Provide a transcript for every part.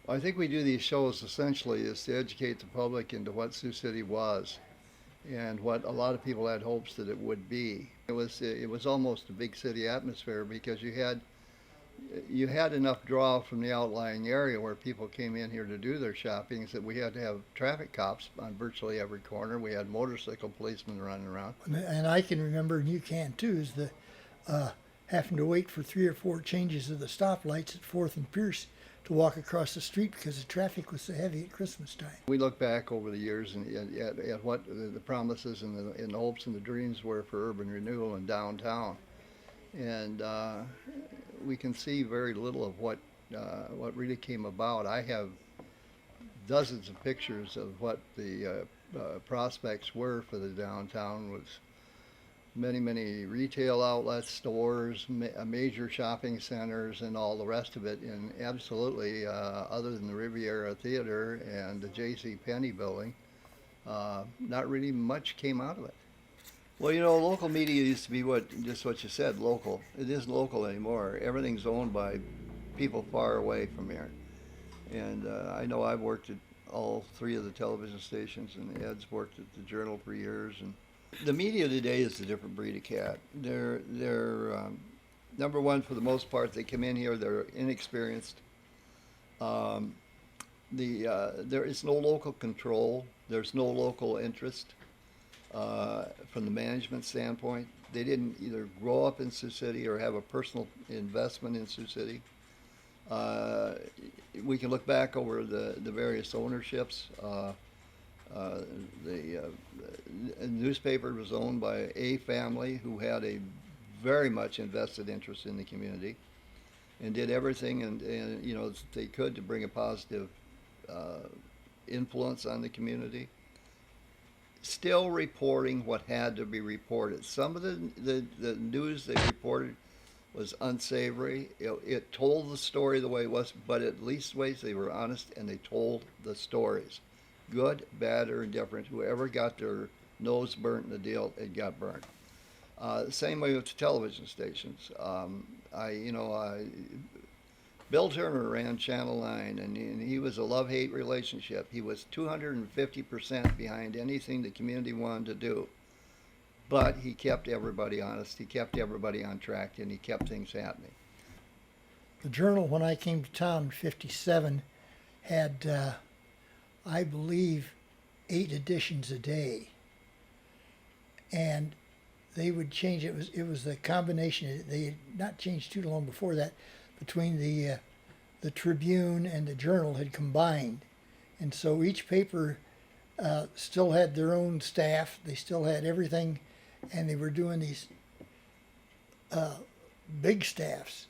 I think we do these shows essentially is to educate the public into what Sioux City was and what a lot of people had hopes that it would be. It was almost a big city atmosphere because you had enough draw from the outlying area where people came in here to do their shoppings that we had to have traffic cops on virtually every corner. We had motorcycle policemen running around. And I can remember, and you can too, is the uh, having to wait for 3 or 4 changes of the stoplights at Fourth and Pierce to walk across the street because the traffic was so heavy at Christmas time. We look back over the years and at what the promises and the hopes and the dreams were for urban renewal in downtown, and we can see very little of what really came about. I have dozens of pictures of what the prospects were for the downtown with many retail outlets, stores, major shopping centers, and all the rest of it. And absolutely, other than the Riviera Theater and the J.C. Penney building, not really much came out of it. Well, local media used to be just what you said, local. It isn't local anymore. Everything's owned by people far away from here. And I know I've worked at all three of the television stations, and Ed's worked at the Journal for years. And the media today is a different breed of cat. They're number one, for the most part, they come in here, they're inexperienced. There is no local control. There's no local interest from the management standpoint. They didn't either grow up in Sioux City or have a personal investment in Sioux City. We can look back over the various ownerships. The newspaper was owned by a family who had a very much invested interest in the community and did everything and they could to bring a positive influence on the community. Still reporting what had to be reported. Some of the news they reported was unsavory. It told the story the way it was, but at least ways they were honest and they told the stories. Good, bad, or indifferent. Whoever got their nose burnt in the deal, it got burnt. Same way with the television stations. Bill Turner ran Channel 9, and he was a love-hate relationship. He was 250% behind anything the community wanted to do. But he kept everybody honest, he kept everybody on track, and he kept things happening. The Journal, when I came to town in '57, had, I believe, 8 editions a day. And they would change, it was the combination, they had not changed too long before that, between the Tribune and the Journal had combined. And so each paper still had their own staff, they still had everything, and they were doing these big staffs.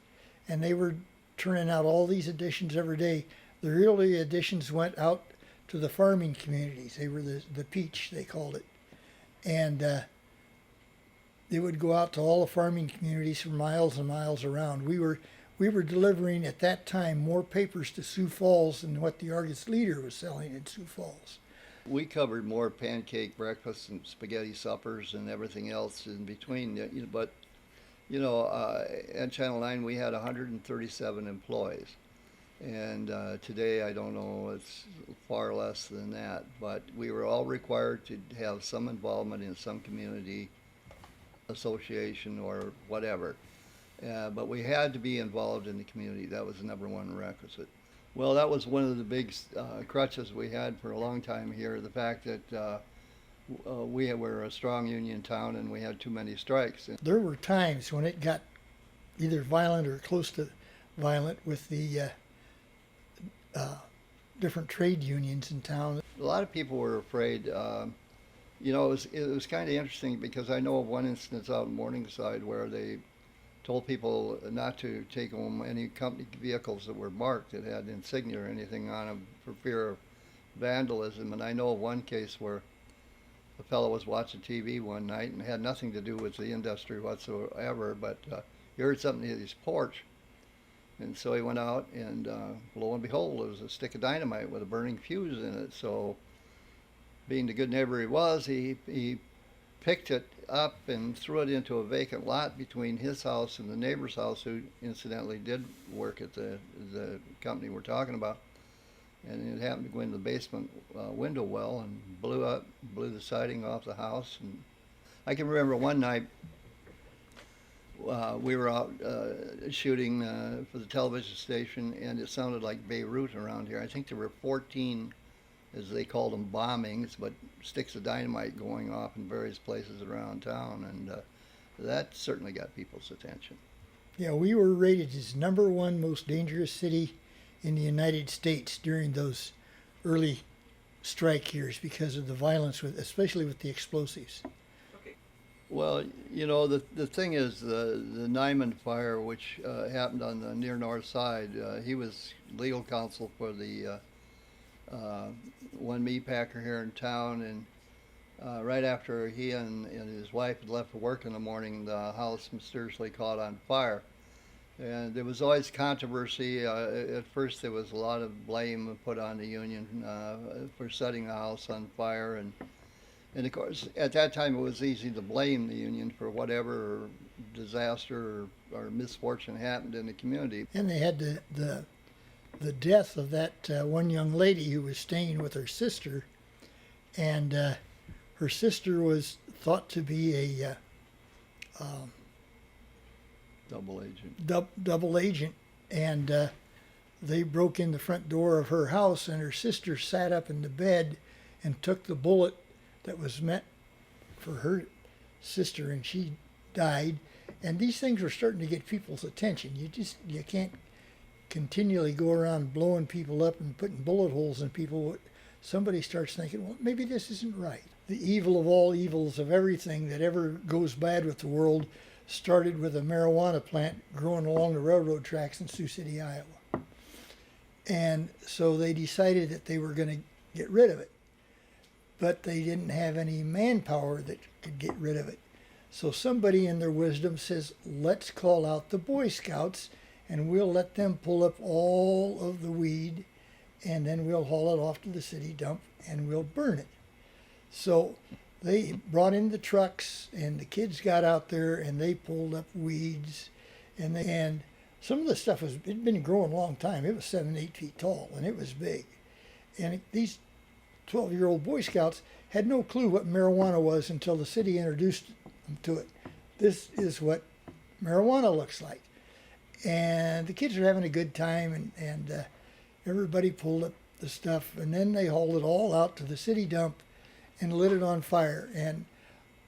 And they were turning out all these editions every day. The early editions went out to the farming communities. They were the peach, they called it. And they would go out to all the farming communities for miles and miles around. We were delivering at that time more papers to Sioux Falls than what the Argus Leader was selling in Sioux Falls. We covered more pancake breakfasts and spaghetti suppers and everything else in between. But at Channel 9 we had 137 employees. And today, I don't know, it's far less than that. But we were all required to have some involvement in some community association or whatever. But we had to be involved in the community. That was the number one requisite. Well, that was one of the big crutches we had for a long time here, the fact that we were a strong union town and we had too many strikes. There were times when it got either violent or close to violent with the different trade unions in town. A lot of people were afraid. It was kind of interesting because I know of one instance out in Morningside where they told people not to take home any company vehicles that were marked that had insignia or anything on them for fear of vandalism. And I know of one case where a fellow was watching TV one night and had nothing to do with the industry whatsoever, but he heard something at his porch. And so he went out and lo and behold, it was a stick of dynamite with a burning fuse in it. So being the good neighbor he was, he picked it up and threw it into a vacant lot between his house and the neighbor's house, who incidentally did work at the company we're talking about. and it happened to go into the basement window well and blew the siding off the house. And I can remember one night we were out shooting for the television station, and it sounded like Beirut around here. I think there were 14, as they called them, bombings, but sticks of dynamite going off in various places around town, and that certainly got people's attention. Yeah, we were rated as #1 most dangerous city in the United States during those early strike years because of the violence, especially with the explosives. Well, you know, the thing is, the Nyman fire, which happened on the near north side, he was legal counsel for the one meat packer here in town, and right after he and his wife had left for work in the morning, the house mysteriously caught on fire. And there was always controversy. At first, there was a lot of blame put on the union for setting the house on fire, and of course, at that time, it was easy to blame the union for whatever disaster or misfortune happened in the community. And they had the death of that one young lady who was staying with her sister, and her sister was thought to be a Double agent. Double agent, and they broke in the front door of her house, and her sister sat up in the bed and took the bullet that was meant for her sister, and she died. And these things were starting to get people's attention. You can't continually go around blowing people up and putting bullet holes in people. Somebody starts thinking, well, maybe this isn't right. The evil of all evils of everything that ever goes bad with the world started with a marijuana plant growing along the railroad tracks in Sioux City, Iowa. And so they decided that they were going to get rid of it. But they didn't have any manpower that could get rid of it. So somebody in their wisdom says, let's call out the Boy Scouts, and we'll let them pull up all of the weed, and then we'll haul it off to the city dump, and we'll burn it. So they brought in the trucks, and the kids got out there, and they pulled up weeds, and some of the stuff it'd been growing a long time. It was 7, 8 feet tall, and it was big. And these 12-year-old Boy Scouts had no clue what marijuana was until the city introduced them to it. This is what marijuana looks like. And the kids are having a good time, and everybody pulled up the stuff, and then they hauled it all out to the city dump and lit it on fire. And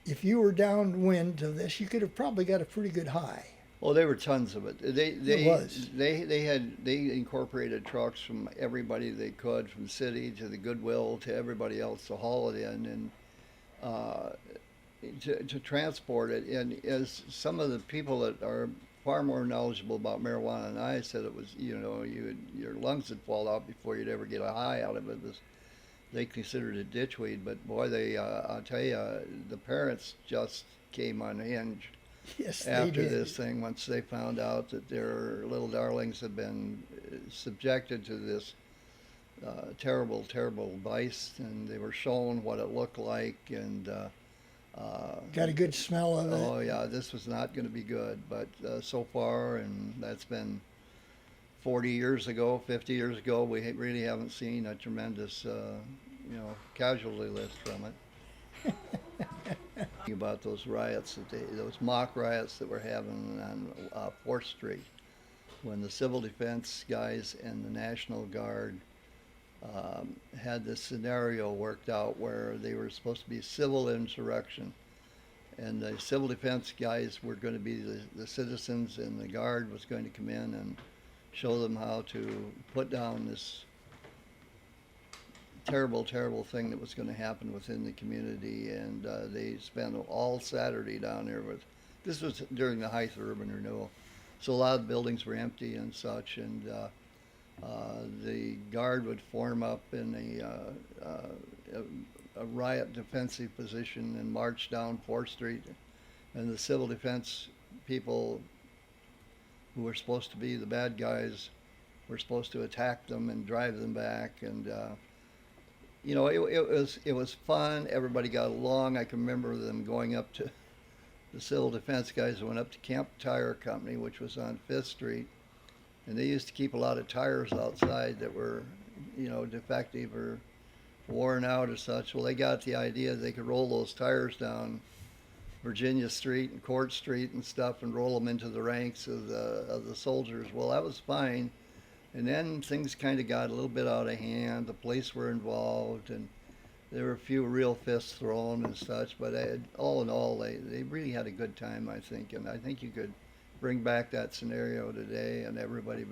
if you were downwind of this, you could have probably got a pretty good high. Well, there were tons of it. It was. They incorporated trucks from everybody they could, from the city to the Goodwill to everybody else, to haul it in and to transport it. And as some of the people that are far more knowledgeable about marijuana than I said, it was, you know, your lungs would fall out before you'd ever get a high out of it. They considered it ditchweed, but boy, I'll tell you, the parents just came unhinged. Yes, After this thing, once they found out that their little darlings had been subjected to this terrible, terrible vice, and they were shown what it looked like, and got a good smell of it. Oh yeah, this was not going to be good. But so far, and that's been 40 years ago, 50 years ago, we really haven't seen a tremendous, casualty list from it. About those riots, those mock riots that were having on 4th Street, when the civil defense guys and the National Guard had this scenario worked out where they were supposed to be civil insurrection, and the civil defense guys were going to be the citizens, and the Guard was going to come in and show them how to put down this terrible, terrible thing that was going to happen within the community. And they spent all Saturday down there this was during the height of urban renewal. So a lot of buildings were empty and such, and the Guard would form up in a riot defensive position and march down 4th Street, and the civil defense people who were supposed to be the bad guys were supposed to attack them and drive them back. And it was fun. Everybody got along. I can remember them going up to the civil defense guys went up to Camp Tire Company, which was on 5th Street, and they used to keep a lot of tires outside that were defective or worn out or such. Well, they got the idea they could roll those tires down Virginia Street and Court Street and stuff and roll them into the ranks of the soldiers. Well, that was fine. And then things kind of got a little bit out of hand. The police were involved, and there were a few real fists thrown and such. But all in all, they really had a good time, I think. And I think you could bring back that scenario today, and everybody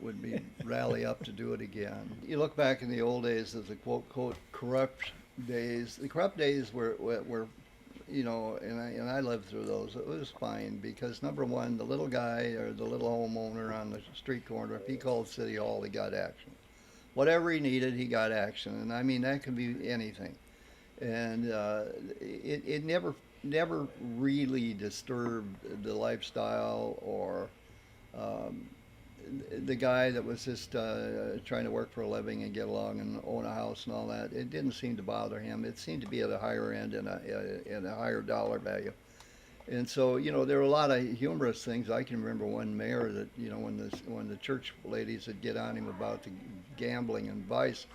would be rally up to do it again. You look back in the old days as the quote corrupt days. The corrupt days were and I lived through those. It was fine because number one, the little guy or the little homeowner on the street corner, if he called City Hall, he got action. Whatever he needed, he got action, and I mean that could be anything. And it never really disturbed the lifestyle or the guy that was just trying to work for a living and get along and own a house and all that. It didn't seem to bother him. It seemed to be at a higher end and a higher dollar value. And so, there were a lot of humorous things. I can remember one mayor that, when the church ladies would get on him about the gambling and vice,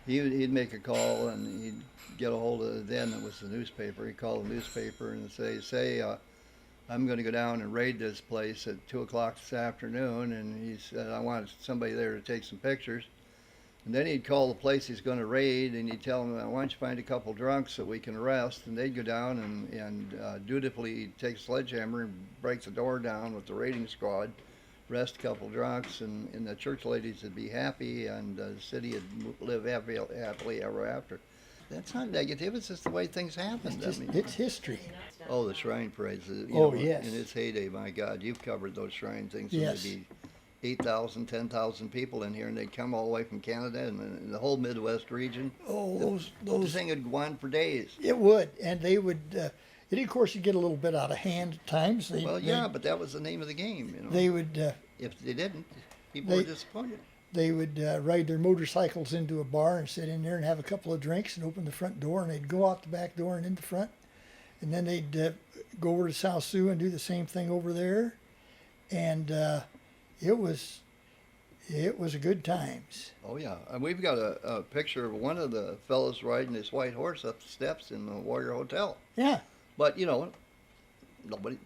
he'd make a call and he'd get a hold of, then it was the newspaper. He'd call the newspaper and say, I'm going to go down and raid this place at 2 o'clock this afternoon. And he said, I want somebody there to take some pictures. And then he'd call the place he's going to raid, and he'd tell them, why don't you find a couple drunks that we can arrest? And they'd go down and dutifully take a sledgehammer and break the door down with the raiding squad, arrest a couple drunks, and the church ladies would be happy, and the city would live happily ever after. That's not negative. It's just the way things happened. It's history. Oh, the shrine parades. Yes. In its heyday, my God, you've covered those shrine things. Yes. There'd be 8,000, 10,000 people in here, and they'd come all the way from Canada and the whole Midwest region. Oh, Those thing would go on for days. It would, and they would. Of course, you get a little bit out of hand at times. But that was the name of the game. They would. If they didn't, people were disappointed. They would ride their motorcycles into a bar and sit in there and have a couple of drinks and open the front door, and they'd go out the back door and in the front, and then they'd go over to South Sioux and do the same thing over there, and it was a good times. Oh yeah, and we've got a picture of one of the fellows riding his white horse up the steps in the Warrior Hotel. Yeah. But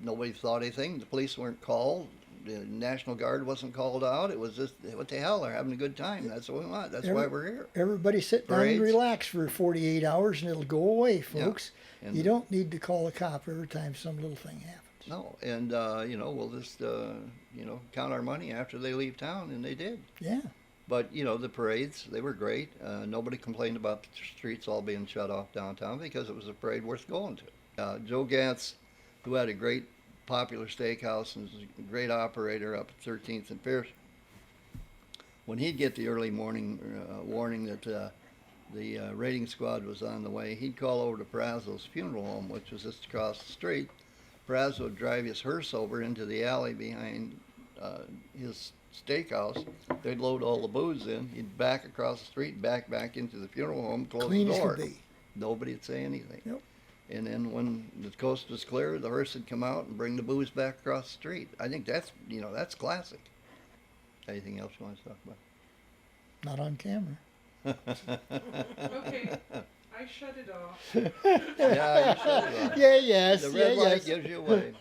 nobody thought anything. The police weren't called. The National Guard wasn't called out. It was just, what the hell, they're having a good time. That's what we want. That's why we're here. Everybody sit down and relax for 48 hours and it'll go away, folks. Yeah. You don't need to call a cop every time some little thing happens. No, and, we'll just, count our money after they leave town, and they did. Yeah. But, the parades, they were great. Nobody complained about the streets all being shut off downtown because it was a parade worth going to. Joe Gantz, who had a great popular steakhouse and was a great operator up at 13th and Pierce, when he'd get the early morning warning that the raiding squad was on the way, he'd call over to Perazzo's funeral home, which was just across the street. Perazzo would drive his hearse over into the alley behind his steakhouse. They'd load all the booze in. He'd back across the street, back into the funeral home, close Clean the door. as could be. Nobody'd say anything. Nope. And then when the coast was clear, the hearse would come out and bring the booze back across the street. I think that's classic. Anything else you want to talk about? Not on camera. Okay, I shut it off. Yeah, you shut it off. Yeah, yes. The red light gives you away.